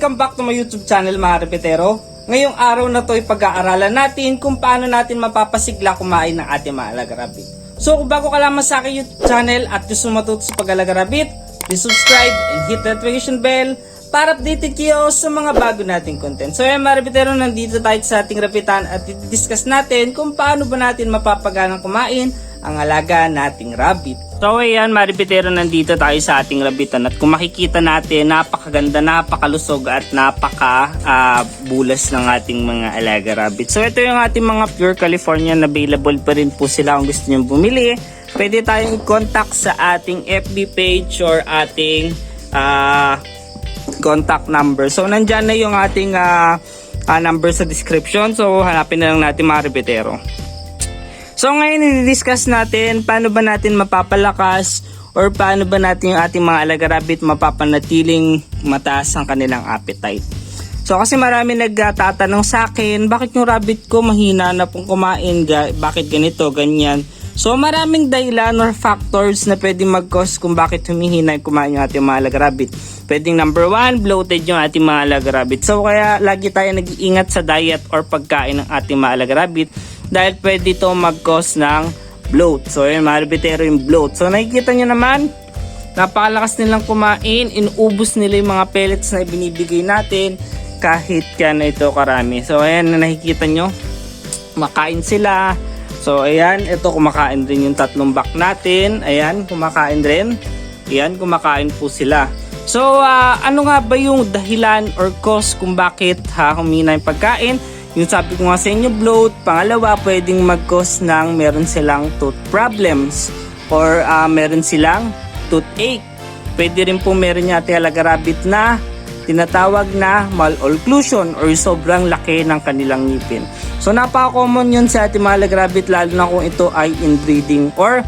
welcome back to my YouTube channel mga repetero. Ngayong araw na to ay pag-aaralan natin kung paano natin mapapasigla kumain ng ating mga alaga rabbit. So kung bago ka lamang sa aking YouTube channel at gusto matuto sa pag-alaga rabbit, please subscribe and hit the notification bell para updated kayo sa mga bago nating content. So mga repetero, nandito tayo sa ating rapitan at i-discuss natin kung paano ba natin mapapaganang kumain ang alaga nating rabbit. So ayan mga repetero, nandito tayo sa ating rabbitan at kung makikita natin, napakaganda, napakalusog at napaka-bulas ng ating mga alaga rabbit. So ito yung ating mga pure Californian, available pa rin po sila kung gusto nyo bumili. Pwede tayong i-contact sa ating FB page or ating contact number. So nandyan na yung ating number sa description. So hanapin na lang natin mga repetero. So ngayon i-discuss natin paano ba natin mapapalakas or paano ba natin yung ating mga alaga rabbit mapapanatiling mataas ang kanilang appetite. So kasi marami nagtatanong sa akin, bakit yung rabbit ko mahina na pong kumain, bakit ganito, ganyan. So maraming dahilan or factors na pwedeng mag-cause kung bakit humihina yung kumain yung ating mga alaga rabbit. Pwedeng number 1, bloated yung ating mga alaga rabbit. So kaya lagi tayo nag-iingat sa diet or pagkain ng ating mga alaga rabbit dahil pwede ito mag-cause ng bloat. So yun mga repetero, yung bloat. So nakikita nyo naman, napakalakas nilang kumain, inubos nila yung mga pellets na ibinibigay natin kahit yan ito karami. So ayan, nakikita nyo, makain sila. So ayan, ito kumakain rin yung tatlong back natin. Ayan, kumakain rin. Ayan, kumakain po sila. So ano nga ba yung dahilan or cause kung bakit humina yung pagkain? Yung sabi ko nga sa inyo, bloat. Pangalawa, pwedeng mag-cause ng meron silang tooth problems or meron silang toothache. Pwede rin po meron yung ating alaga rabbit na tinatawag na malocclusion or sobrang laki ng kanilang ngipin. So napaka-common yun sa ating mga alaga rabbit, lalo na kung ito ay inbreeding or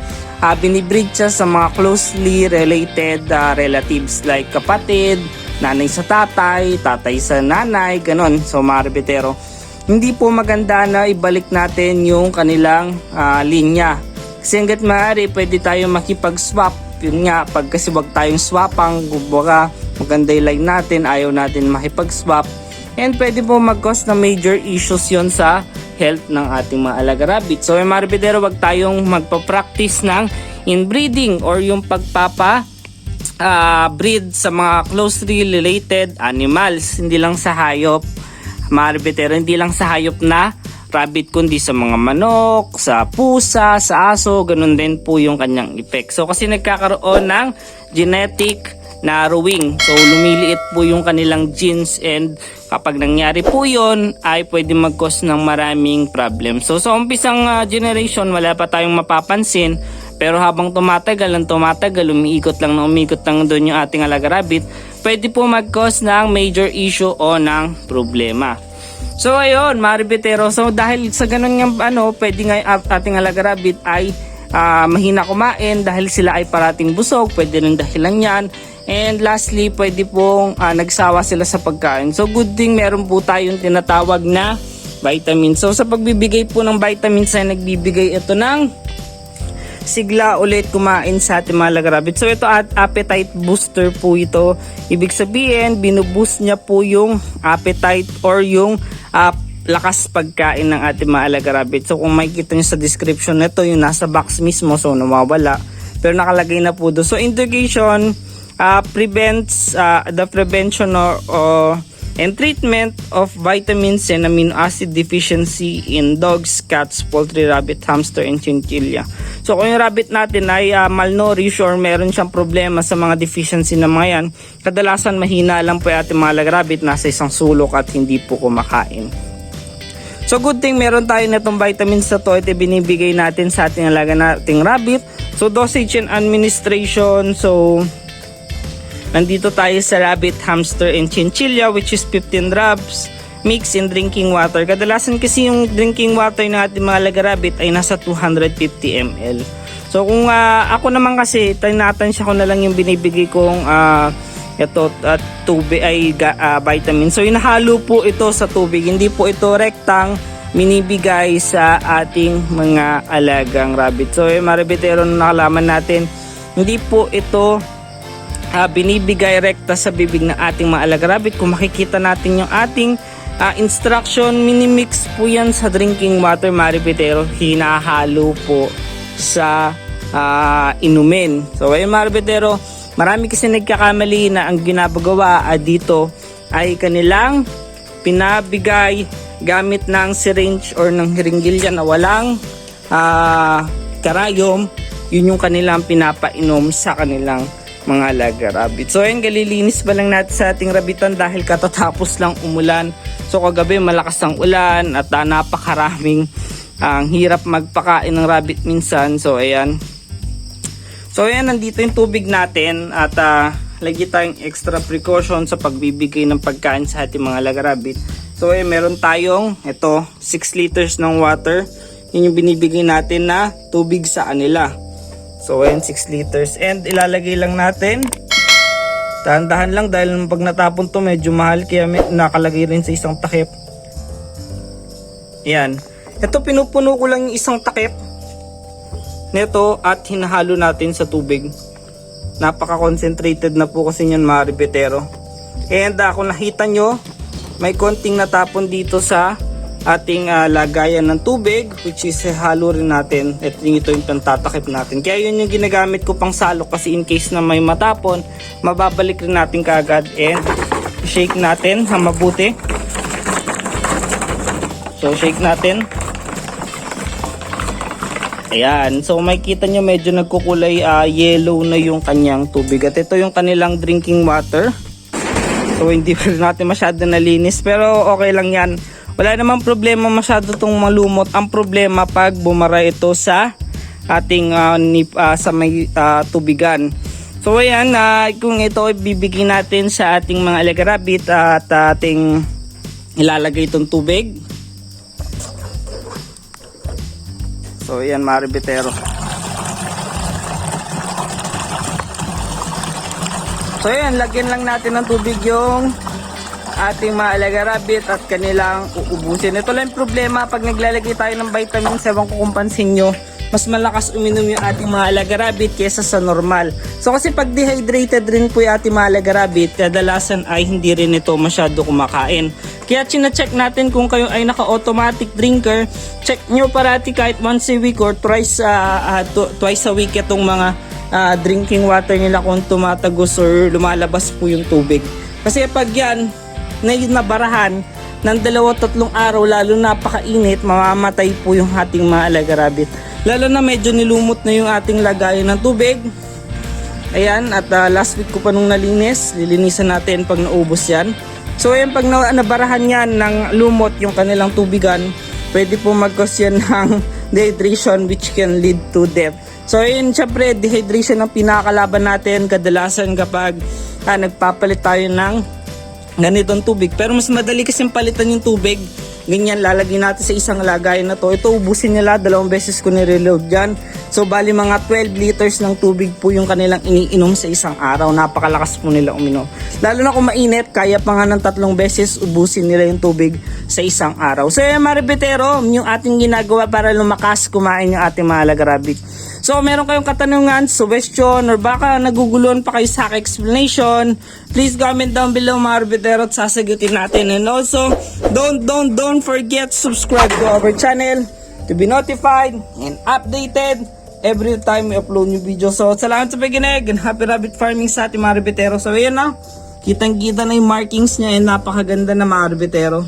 binibreed siya sa mga closely related relatives like kapatid, nanay sa tatay, tatay sa nanay, ganon. So mga repetero, hindi po maganda na ibalik natin yung kanilang linya. Kasi hanggat maaari, pwede tayong makipag-swap. Yun nga, pag kasi wag tayong swapang, kumbaga maganda yung line natin, ayaw natin makipag-swap. And pwede po mag-cause na major issues yon sa health ng ating mga alaga rabbit. So mga repetero, wag tayong magpa-practice ng inbreeding or yung pagpapa breed sa mga closely related animals, hindi lang sa hayop. Mga repetero, hindi lang sa hayop na rabbit kundi sa mga manok, sa pusa, sa aso, ganun din po yung kanyang effect. So kasi nagkakaroon ng genetic narrowing. So lumiliit po yung kanilang genes and kapag nangyari po yun ay pwede mag-cause ng maraming problem. So sa umpisang generation wala pa tayong mapapansin, pero habang tumatagal, umiikot lang doon yung ating alaga rabbit, pwede po mag-cause ng major issue o ng problema. So ayun mga repetero, so dahil sa ganun yung pwede nga ating alaga rabbit ay mahina kumain dahil sila ay parating busog, pwede rin dahilan yan. And lastly, pwede pong nagsawa sila sa pagkain. So good thing meron po tayong tinatawag na vitamin. So sa pagbibigay po ng vitamins ay nagbibigay ito ng sigla ulit kumain sa ating mga alaga rabbit. So ito appetite booster po ito. Ibig sabihin, binuboost niya po yung appetite or yung lakas pagkain ng ating mga alaga rabbit. So kung makikita nyo sa description nito, yung nasa box mismo, so nawawala. Pero nakalagay na po doon. So indication prevents the prevention or and treatment of vitamins and amino acid deficiency in dogs, cats, poultry, rabbit, hamster, and chinchilla. So kung yung rabbit natin ay malnourished or meron siyang problema sa mga deficiency na mga yan, kadalasan mahina lang po yung ating mga alaga rabbit, nasa isang sulok at hindi po kumakain. So good thing meron tayo na itong vitamins na to, ito binibigay natin sa ating alaga nating rabbit. So dosage and administration, so nandito tayo sa rabbit, hamster, and chinchilla, which is 15 drops mix in drinking water. Kadalasan kasi yung drinking water ng ating mga alaga rabbit ay nasa 250 ml. So kung ako naman kasi, tinatansya ko na lang yung binibigay kong tubig ay vitamin. So inahalo po ito sa tubig, hindi po ito rektang minibigay sa ating mga alagang rabbit. So mga rabbitero, na nakalaman natin, hindi po ito binibigay rekta sa bibig ng ating mga alaga rabbit. Kung makikita natin yung ating instruction, minimix po yan sa drinking water, mga rebetero. Hinahalo po sa inumin. So ayun, mga rebetero, marami kasi nagkakamali na ang ginagawa dito ay kanilang pinabigay gamit ng syringe or ng hiringgilya na walang karayom. Yun yung kanilang pinapainom sa kanilang mga alaga rabbit. So ayun, galilinis pa lang natin sa ating rabbitan dahil katatapos lang umulan. So kagabi malakas ang ulan at napakaraming ang hirap magpakain ng rabbit minsan. So ayan. So ayan, nandito yung tubig natin at lagi tayong extra precaution sa pagbibigay ng pagkain sa ating mga alaga rabbit. So ayan, meron tayong ito 6 liters ng water. Yun yung binibigay natin na tubig sa kanila. So ayan, 6 liters. And ilalagay lang natin. Dahan-dahan lang dahil pag natapon to medyo mahal, kaya nakalagay rin sa isang takip. Ayan. Ito, pinupuno ko lang yung isang takip nito at hinahalo natin sa tubig. Napaka-concentrated na po kasi yan, mga rebetero. And kung nakita nyo, may konting natapon dito sa ating lagayan ng tubig, which is halo rin natin. Ito yung pantatakip natin. Kaya yun yung ginagamit ko pang salok kasi in case na may matapon, mababalik rin natin kaagad and shake natin sa mabuti. So shake natin. Ayan, so makikita nyo medyo nagkukulay yellow na yung kanyang tubig. At ito yung kanilang drinking water. So hindi pa natin masyado nalinis, pero okay lang yan. Wala namang problema masyado itong malumot. Ang problema pag bumara ito sa ating sa may tubigan. So ayan, kung ito ibibigay natin sa ating mga alaga rabbit at ating ilalagay itong tubig. So ayan, mga rebetero. So ayan, lagyan lang natin ng tubig yung ating mga alaga rabbit at kanilang uubusin. Ito lang yung problema pag naglalagay tayo ng vitamins. Ewan ko kung pansin nyo, mas malakas uminom yung ating mga alaga rabbit kesa sa normal. So kasi pag dehydrated rin po yung ating mga alaga rabbit, kadalasan ay hindi rin ito masyado kumakain. Kaya china-check natin kung kayo ay naka-automatic drinker, check nyo parati kahit once a week or twice a week itong mga drinking water nila kung tumatagos or lumalabas po yung tubig. Kasi pag yan nabarahan ng 2-3 araw, lalo napakainit, mamamatay po yung ating mga alaga rabbit. Lalo na medyo nilumot na yung ating lagayan ng tubig. Ayan, at last week ko pa nung nalinis, lilinisan natin pag naubos yan. So ayan, pag nabarahan yan ng lumot yung kanilang tubigan, pwede po mag-cause yan ng dehydration which can lead to death. So ayun, syempre dehydration ang pinakalaban natin kadalasan kapag nagpapalit tayo ng ganitong tubig. Pero mas madali kasing palitan yung tubig. Ganyan, lalagay natin sa isang lagayan na to. Ito, ubusin nila, 2 beses ko nireload dyan. So bali mga 12 liters ng tubig po yung kanilang iniinom sa isang araw. Napakalakas po nila uminom. Lalo na kung mainit, kaya pa nga ng 3 beses ubusin nila yung tubig sa isang araw. So yan, mga rebetero, yung ating ginagawa para lumakas kumain yung ating mga alaga rabbit. So meron kayong katanungan, suggestion, or baka naguguluhan pa kayo sa aking explanation, please comment down below, mga rebetero, at sasagutin natin. And also, don't forget subscribe to our channel to be notified and updated every time we upload new video. So salamat sa pakikinig and happy rabbit farming sa ating mga rebetero. So ayan na, kitang kita na yung markings niya and napakaganda na, mga rebetero.